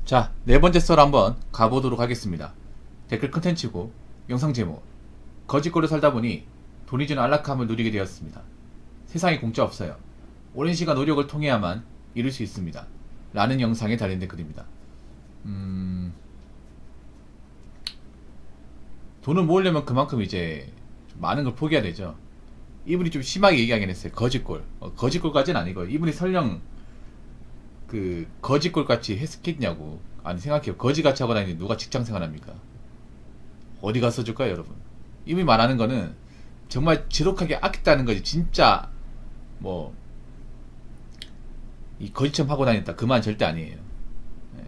자, 네 번째 썰 한번 가보도록 하겠습니다. 댓글 컨텐츠고 영상 제목, 거짓골로 살다 보니 돈이 주는 안락함을 누리게 되었습니다. 세상에 공짜 없어요. 오랜 시간 노력을 통해야만 이룰 수 있습니다. 라는 영상에 달린 댓글입니다. 돈을 모으려면 그만큼 이제 좀 많은 걸 포기해야 되죠. 이분이 좀 심하게 얘기하긴 했어요. 거짓골. 거짓골까지는 아니고, 이분이 설령 그 거짓골 같이 했겠냐고. 아니, 생각해요. 거지같이 하고 다니는데 누가 직장 생활합니까? 어디 가서 줄까요, 여러분? 이분이 말하는 거는 정말 지독하게 아꼈다는 거지. 진짜 뭐 이 거짓처럼 하고 다녔다, 그만 절대 아니에요. 네.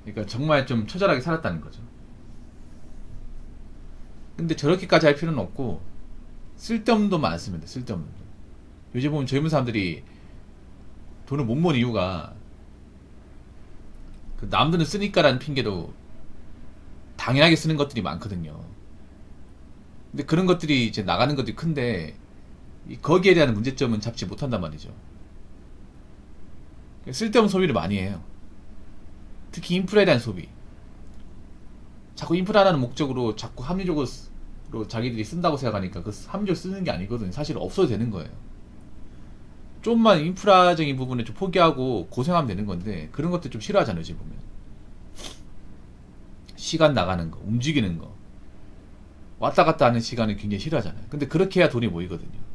그러니까 정말 좀 처절하게 살았다는 거죠. 근데 저렇게까지 할 필요는 없고, 쓸데없는 돈 많습니다. 쓸데없는 돈. 요즘 보면 젊은 사람들이 돈을 못 모은 이유가 그 남들은 쓰니까라는 핑계로 당연하게 쓰는 것들이 많거든요. 근데 그런 것들이 이제 나가는 것들이 큰데, 거기에 대한 문제점은 잡지 못한단 말이죠. 쓸데없는 소비를 많이 해요. 특히 인프라에 대한 소비. 자꾸 인프라라는 목적으로 자꾸 합리적으로 자기들이 쓴다고 생각하니까 그 합리적으로 쓰는 게 아니거든. 사실 없어도 되는 거예요. 좀만 인프라적인 부분을 좀 포기하고 고생하면 되는 건데, 그런 것들 좀 싫어하잖아요, 지금 보면. 시간 나가는 거, 움직이는 거, 왔다 갔다 하는 시간을 굉장히 싫어하잖아요. 근데 그렇게 해야 돈이 모이거든요.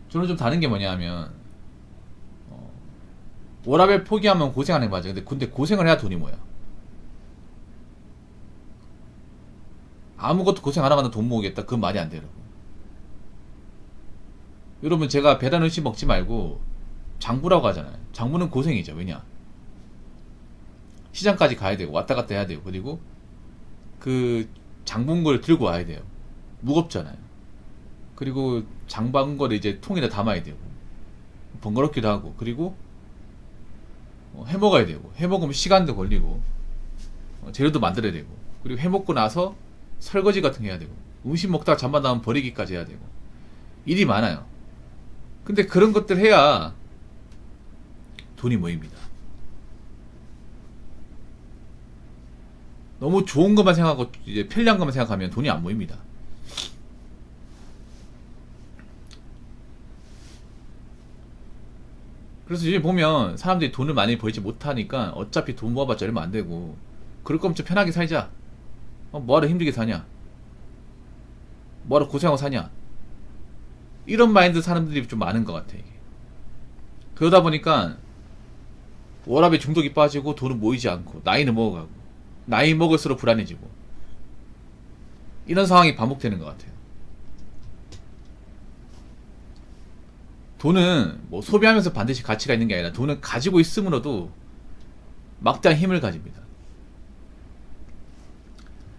저는 좀 다른 게 뭐냐면, 워라밸 포기하면 고생 안 해봐죠. 근데 고생을 해야 돈이 모여. 아무것도 고생 안 하면 돈 모으겠다, 그건 말이 안 돼요, 여러분. 여러분, 제가 배달 음식 먹지 말고 장부라고 하잖아요. 장부는 고생이죠. 왜냐? 시장까지 가야 되고 왔다 갔다 해야 되고, 그리고 그 장본 걸 들고 와야 돼요. 무겁잖아요. 그리고 장본 거를 이제 통에다 담아야 되고, 번거롭기도 하고, 그리고 해 먹어야 되고, 해 먹으면 시간도 걸리고, 재료도 만들어야 되고, 그리고 해 먹고 나서 설거지 같은 거 해야 되고, 음식 먹다가 잠만 나면 버리기까지 해야 되고, 일이 많아요. 근데 그런 것들 해야 돈이 모입니다. 너무 좋은 것만 생각하고 이제 편리한 것만 생각하면 돈이 안 모입니다. 그래서 이제 보면 사람들이 돈을 많이 벌지 못하니까 어차피 돈 모아봤자 얼마 안 되고, 그럴 거면 좀 편하게 살자. 뭐하러 힘들게 사냐? 뭐하러 고생하고 사냐? 이런 마인드 사람들이 좀 많은 것 같아, 이게. 그러다 보니까 워라밸 중독이 빠지고 돈은 모이지 않고, 나이는 먹어가고, 나이 먹을수록 불안해지고, 이런 상황이 반복되는 것 같아요. 돈은 뭐 소비하면서 반드시 가치가 있는 게 아니라, 돈은 가지고 있음으로도 막대한 힘을 가집니다.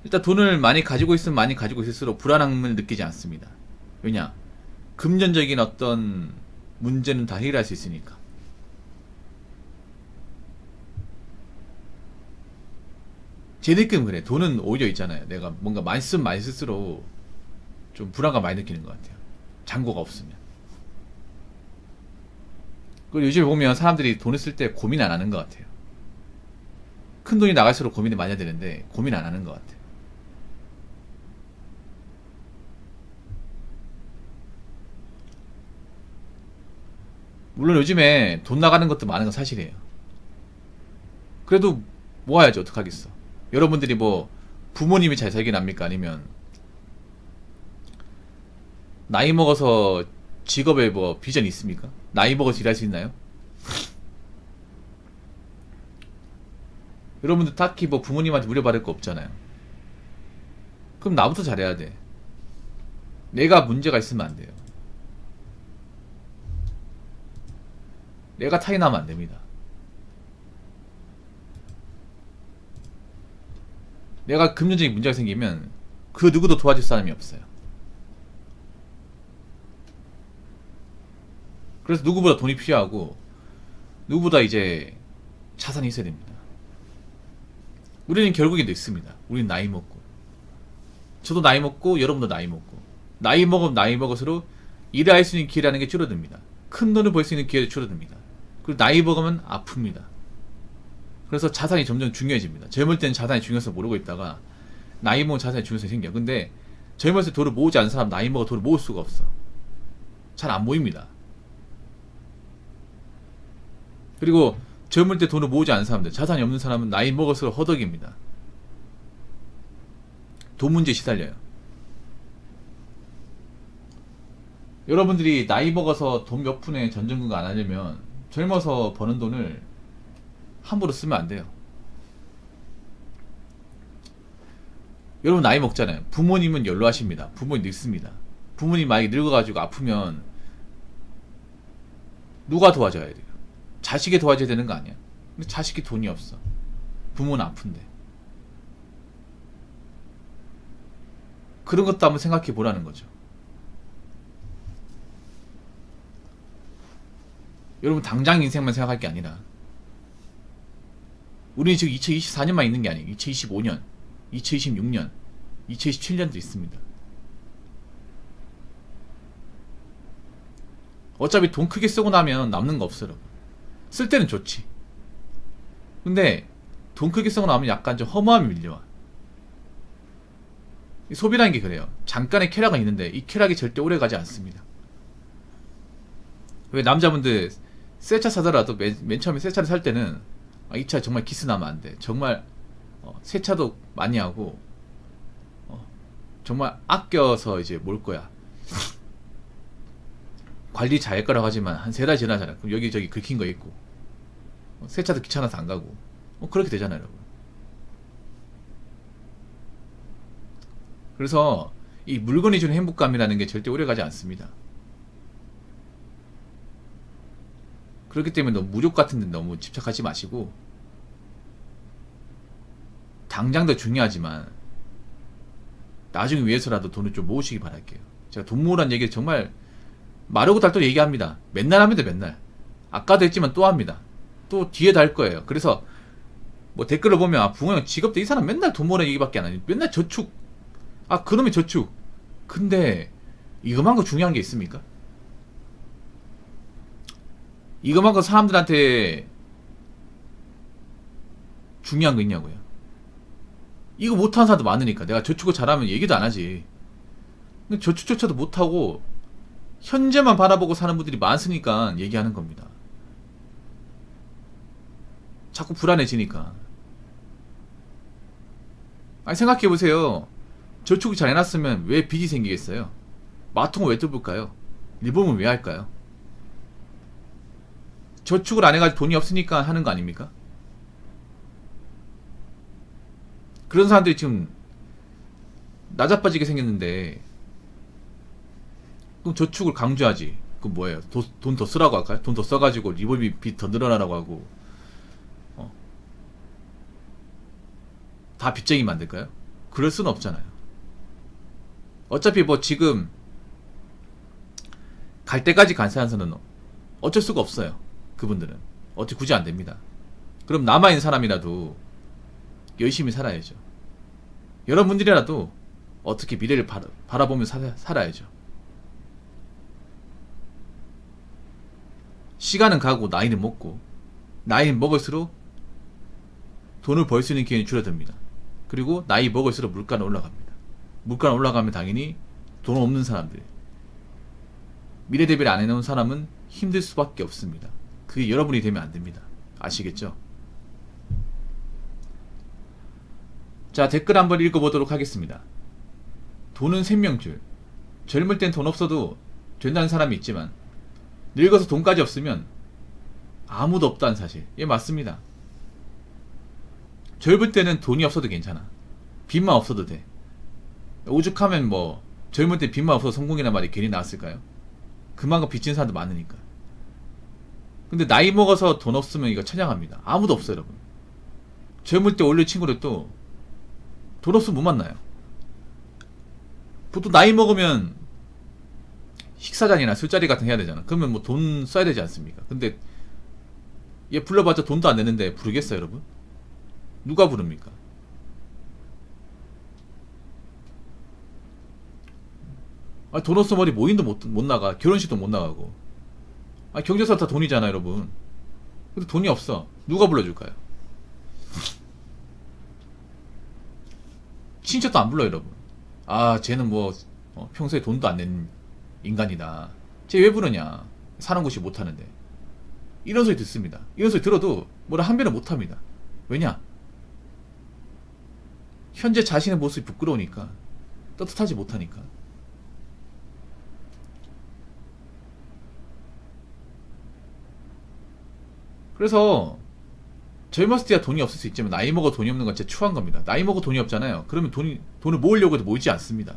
일단 돈을 많이 가지고 있으면 많이 가지고 있을수록 불안함을 느끼지 않습니다. 왜냐? 금전적인 어떤 문제는 다 해결할 수 있으니까. 제 느낌은 그래. 돈은 오히려 있잖아요, 내가 뭔가 많이 쓰면 많이 쓸수록 좀 불안감 많이 느끼는 것 같아요. 잔고가 없으면. 그리고 요즘에 보면 사람들이 돈을 쓸 때 고민 안 하는 것 같아요. 큰 돈이 나갈수록 고민을 많이 해야 되는데 고민 안 하는 것 같아요. 물론 요즘에 돈 나가는 것도 많은 건 사실이에요. 그래도 모아야지, 어떡하겠어. 여러분들이 뭐 부모님이 잘 살긴 합니까? 아니면 나이 먹어서 직업에 뭐 비전이 있습니까? 나이 먹어서 일할 수 있나요? 여러분들 딱히 뭐 부모님한테 물려받을 거 없잖아요. 그럼 나부터 잘해야 돼. 내가 문제가 있으면 안 돼요. 내가 타이 나면 안 됩니다. 내가 금전적인 문제가 생기면 그 누구도 도와줄 사람이 없어요. 그래서 누구보다 돈이 필요하고, 누구보다 이제 자산이 있어야 됩니다. 우리는 결국에도 있습니다. 우리는 나이 먹고, 저도 나이 먹고, 여러분도 나이 먹고, 나이 먹으면 나이 먹을수록 일할 수 있는 기회라는 게 줄어듭니다. 큰 돈을 벌 수 있는 기회도 줄어듭니다. 그리고 나이 먹으면 아픕니다. 그래서 자산이 점점 중요해집니다. 젊을 때는 자산의 중요성을 모르고 있다가 나이 먹으면 자산의 중요성이 생겨. 근데 젊었을 때 돈을 모으지 않은 사람 나이 먹어 돈을 모을 수가 없어. 잘 안 모입니다. 그리고 젊을 때 돈을 모으지 않은 사람들, 자산이 없는 사람은 나이 먹을수록 허덕입니다. 돈 문제에 시달려요. 여러분들이 나이 먹어서 돈 몇 푼에 전전긍긍 안 하려면 젊어서 버는 돈을 함부로 쓰면 안 돼요. 여러분 나이 먹잖아요. 부모님은 연로하십니다. 부모님 늙습니다. 부모님 만약에 늙어가지고 아프면 누가 도와줘야 돼요? 자식이 도와줘야 되는 거 아니야? 근데 자식이 돈이 없어. 부모는 아픈데. 그런 것도 한번 생각해 보라는 거죠. 여러분 당장 인생만 생각할 게 아니라 우리는 지금 2024년만 있는 게 아니에요. 2025년, 2026년, 2027년도 있습니다. 어차피 돈 크게 쓰고 나면 남는 거 없어요. 여러분. 쓸 때는 좋지. 근데 돈 크게 쓰고 나면 약간 좀 허무함이 밀려와. 소비라는 게 그래요. 잠깐의 쾌락은 있는데 이 쾌락이 절대 오래 가지 않습니다. 왜 남자분들 새 차 사더라도 맨 처음에 새 차를 살 때는 이 차 정말 기스 나면 안 돼. 정말 새 차도 많이 하고 정말 아껴서 이제 몰 거야. 관리 잘 할 거라고 하지만 한 3달 지나잖아. 그럼 여기저기 긁힌 거 있고 새 차도 귀찮아서 안 가고 그렇게 되잖아요, 여러분. 그래서 이 물건이 주는 행복감이라는 게 절대 오래 가지 않습니다. 그렇기 때문에 너무 무력 같은 데 너무 집착하지 마시고 당장도 중요하지만 나중에 위해서라도 돈을 좀 모으시기 바랄게요. 제가 돈 모으라는 얘기를 정말 마르고 닳도록 얘기합니다. 맨날 합니다. 맨날. 아까도 했지만 또 합니다. 또 뒤에도 할 거예요. 그래서 뭐 댓글을 보면 붕어 형 직업도 이 사람 맨날 돈 모으는 얘기밖에 안 하니 맨날 저축. 그놈의 저축. 근데 이거만큼 중요한 게 있습니까? 이거만큼 사람들한테 중요한 거 있냐고요. 이거 못하는 사람도 많으니까 내가 저축을 잘하면 얘기도 안 하지. 근데 저축조차도 못하고 현재만 바라보고 사는 분들이 많으니까 얘기하는 겁니다. 자꾸 불안해지니까. 생각해보세요. 저축을 잘 해놨으면 왜 빚이 생기겠어요? 마통을 왜 뜯을까요? 리폼을 왜 할까요? 저축을 안 해가지고 돈이 없으니까 하는 거 아닙니까? 그런 사람들이 지금 나자빠지게 생겼는데 그럼 저축을 강조하지. 그럼 뭐예요? 돈 더 쓰라고 할까요? 돈 더 써가지고 리볼비 빚 더 늘어나라고 하고 다 빚쟁이 만들까요? 그럴 수는 없잖아요. 어차피 뭐 지금 갈 때까지 간사한서는 어쩔 수가 없어요. 그분들은 어찌 굳이 안 됩니다. 그럼 남아있는 사람이라도 열심히 살아야죠. 여러분들이라도 어떻게 미래를 바라보며 살아야죠. 시간은 가고 나이는 먹고 나이는 먹을수록 돈을 벌 수 있는 기회는 줄어듭니다. 그리고 나이 먹을수록 물가는 올라갑니다. 물가는 올라가면 당연히 돈 없는 사람들, 미래 대비를 안 해놓은 사람은 힘들 수밖에 없습니다. 그게 여러분이 되면 안 됩니다. 아시겠죠? 자, 댓글 한번 읽어보도록 하겠습니다. 돈은 생명줄. 젊을 땐 돈 없어도 된다는 사람이 있지만 늙어서 돈까지 없으면 아무도 없다는 사실. 예, 맞습니다. 젊을 때는 돈이 없어도 괜찮아. 빚만 없어도 돼. 오죽하면 뭐 젊을 때 빚만 없어도 성공이란 말이 괜히 나왔을까요? 그만큼 빚진 사람도 많으니까. 근데 나이 먹어서 돈 없으면 이거 찬양합니다. 아무도 없어요, 여러분. 젊을 때 원래 친구들도 돈 없으면 못 만나요. 보통 나이 먹으면 식사잔이나 술자리 같은 거 해야 되잖아. 그러면 뭐 돈 써야 되지 않습니까? 근데 얘 불러봤자 돈도 안 내는데 부르겠어요, 여러분? 누가 부릅니까? 돈 없어 머리 모임도 못 나가. 결혼식도 못 나가고. 경제사 다 돈이잖아, 여러분. 근데 돈이 없어. 누가 불러줄까요? 친척도 안 불러요, 여러분. 아, 쟤는 뭐 평소에 돈도 안 낸 인간이다. 쟤 왜 부르냐? 사는 곳이 못하는데. 이런 소리 듣습니다. 이런 소리 들어도 뭐라 한변을 못합니다. 왜냐? 현재 자신의 모습이 부끄러우니까. 떳떳하지 못하니까. 그래서 젊었을 때야 돈이 없을 수 있지만 나이 먹어 돈이 없는 건 진짜 추한 겁니다. 나이 먹어 돈이 없잖아요. 그러면 돈을 모으려고 해도 모이지 않습니다.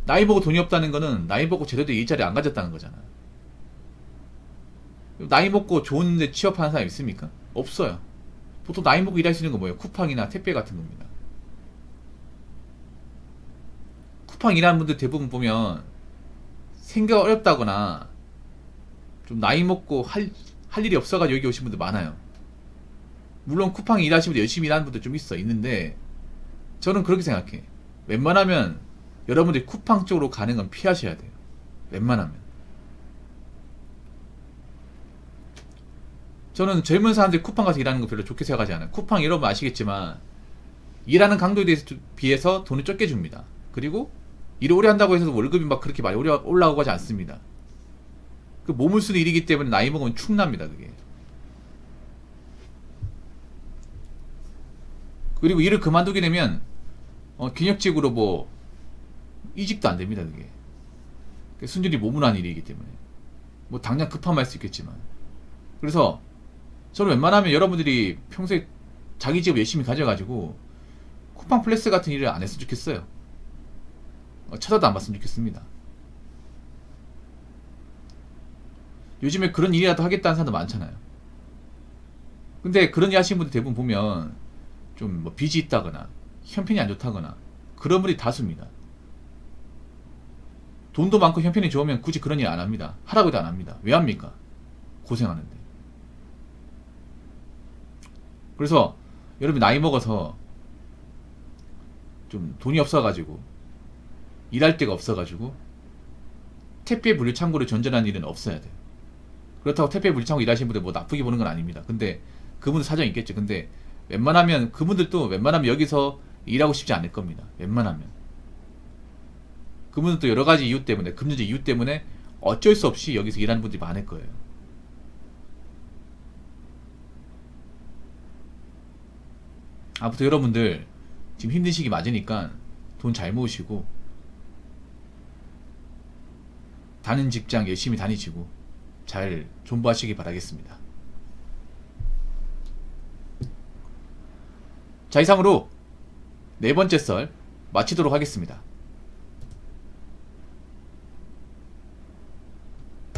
나이 먹어 돈이 없다는 거는 나이 먹고 제대로 일자리 안 가졌다는 거잖아. 나이 먹고 좋은 데 취업하는 사람 있습니까? 없어요. 보통 나이 먹고 일할 수 있는 거 뭐예요? 쿠팡이나 택배 같은 겁니다. 쿠팡 일하는 분들 대부분 보면 생계가 어렵다거나 좀 나이 먹고 할 일이 없어가지고 여기 오신 분들 많아요. 물론 쿠팡 일하시는 분들 열심히 일하는 분들 좀 있는데 저는 그렇게 생각해. 웬만하면 여러분들이 쿠팡 쪽으로 가는 건 피하셔야 돼요. 웬만하면. 저는 젊은 사람들이 쿠팡 가서 일하는 거 별로 좋게 생각하지 않아요. 쿠팡 여러분 아시겠지만 일하는 강도에 비해서 돈을 적게 줍니다. 그리고 일을 오래 한다고 해서 월급이 막 그렇게 많이 올라가고 하지 않습니다. 그 몸을 쓰는 일이기 때문에 나이 먹으면 축납니다, 그게. 그리고 일을 그만두게 되면 경력직으로 뭐 이직도 안 됩니다, 그게. 순전히 몸을 하는 일이기 때문에. 뭐 당장 급하면 할 수 있겠지만. 그래서 저는 웬만하면 여러분들이 평소에 자기 직업 열심히 가져가지고 쿠팡 플렉스 같은 일을 안 했으면 좋겠어요. 쳐다도 안 봤으면 좋겠습니다. 요즘에 그런 일이라도 하겠다는 사람도 많잖아요. 근데 그런 일 하시는 분들 대부분 보면 좀 뭐 빚이 있다거나 형편이 안 좋다거나 그런 분이 다수입니다. 돈도 많고 형편이 좋으면 굳이 그런 일 안 합니다. 하라고 해도 안 합니다. 왜 합니까? 고생하는데. 그래서 여러분 나이 먹어서 좀 돈이 없어가지고 일할 데가 없어가지고 택배 분류 창고를 전전하는 일은 없어야 돼요. 그렇다고 택배 분류 창고 일하시는 분들 뭐 나쁘게 보는 건 아닙니다. 근데 그분들 사정이 있겠죠. 근데 웬만하면 그분들도 웬만하면 여기서 일하고 싶지 않을 겁니다. 웬만하면 그분들도 여러 가지 이유 때문에 금전적 이유 때문에 어쩔 수 없이 여기서 일하는 분들이 많을 거예요. 아무튼 여러분들 지금 힘든 시기 맞으니까 돈 잘 모으시고 다른 직장 열심히 다니시고 잘 존버하시기 바라겠습니다. 자, 이상으로 네 번째 썰 마치도록 하겠습니다.